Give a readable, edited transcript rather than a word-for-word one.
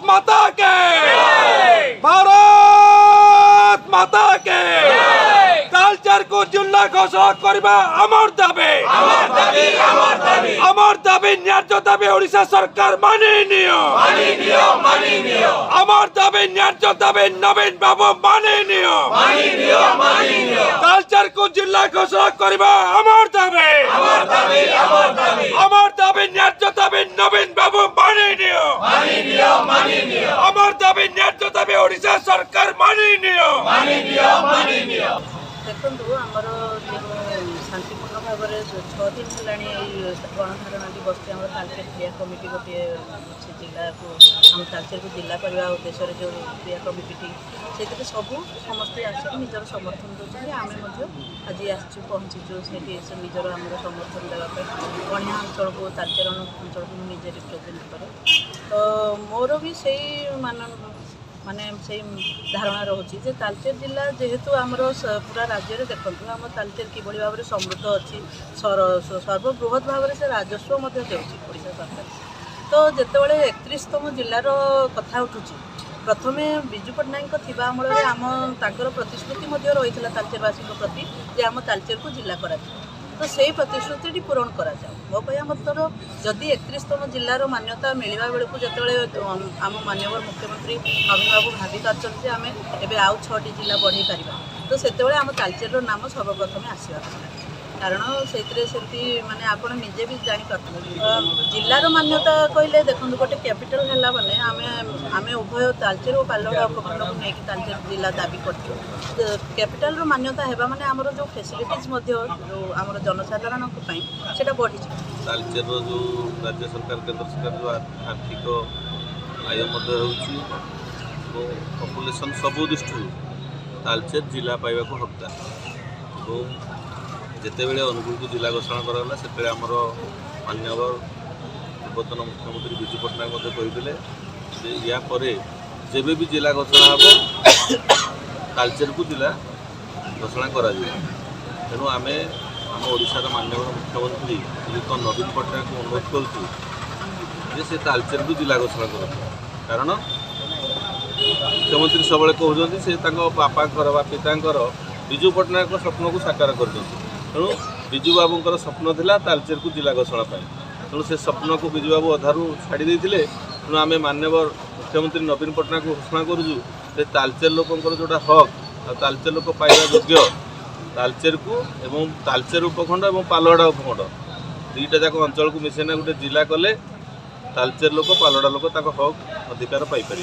माता के भारत माता के तालचेर को जिला घोषणा करबा अमर दाबी न्याय्य दाबी ओडिशा सरकार मानि नियो अमर दाबी न्याय्य दाबी नवीन बाबू मानि नियो तालचेर को जिला घोषणा करबा अमर दाबी न्याय्य दाबी नवीन बाबू मानि नियो अमर दाबी न्याय्य दाबी ओडिशा सरकार मानि नियो देखो आमर शांतिपूर्ण भाव में 6 दिन है गणधारणा दिवस आम तालचेर क्रिया कमिटी गोटे अच्छे जिला को आम तालचेर को जिला करने उद्देश्य जो क्रिया कमिटी से सब समस्ते आसिक निजर समर्थन दूसरे आम आज आसचु पहुँचीचु से निजर आम समर्थन देवाई गणिया अंचल को तालचेर अंचल को निजे रिप्रेजेंट करे तो मोर भी से माने से धारणा रोचे जे तालचेर जिला जेहेतु आमर पूरा राज्य में देखो आम तालचेर किभली भाव में समृद्ध अच्छी सर्वबृहत भाव में से राजस्व ओडिशा सरकार तो जितेबाला 31तम जिलार कथा उठुची प्रथमे विजु पट्टनायक थिबा अमल आम प्रतिश्रुति रही तालचेरवासी प्रति जे आम तालचेर को जिला करा तो से प्रतिश्रुति पूरण करा मो कहया मतलब जदि 31तम जिलार मान्यता मिलवा बेलू जिते आम माननीय मुख्यमंत्री नवीन बाबू भावी पार्टी आम एवं आउ 6टी जिला बढ़ई पार तो से आम तालचेर नाम सर्वप्रथम आसवा कारण से माने आपण निजे भी जापर जिलार मान्यता कहले देखो गोटे कैपिटल है माने आम उभय तालचेर और पालड़ा उपखंड को लेकिन तालचेर जिला दाबी कर कैपिटल मान्यता है माने आमर जो फैसिलिटीज आमर जनसाधारण से बढ़ी तालचेर जो राज्य सरकार केंद्र सरकार जो आर्थिक आय पपुलेसन सबू दृष्टि तालचेर जिला पाइबा हकदार जितेबले अनुगुल को जिला घोषणा कराला से आमर मान्यवर पूर्वतन मुख्यमंत्री विजु पट्टनायक कहते या जेबे भी जिला घोषणा हम तालचेर को जिला घोषणा करा तेणु आम आम ओडिशार मान्यवर मुख्यमंत्री श्रीयुत नवीन पट्टनायक को अनुरोध करुँ से तालचेर को जिला घोषणा कर कारण मुख्यमंत्री सब कहते से बापा पिता विजु पट्टनायक स्वप्न को साकार कर तेणु विजु बाबूर स्वप्न था तालचेर को जिला घोषणा तेणु से स्वप्न को विजु बाबू अधारू छाड़ी तेणु आम मान्यवर मुख्यमंत्री नवीन पट्टनायक को घोषणा करुँ तालचेर लोकंर जोटा हक तालचेर लोक पाइबा योग्य तालचेर को एवं तालचेर उपखंड और पालड़ा उपखंड दुईटा जाक अंचल को मिसेना गोटे जिला कले तालचेर लोक पालड़ा लोक हक अधिकार पाइपर।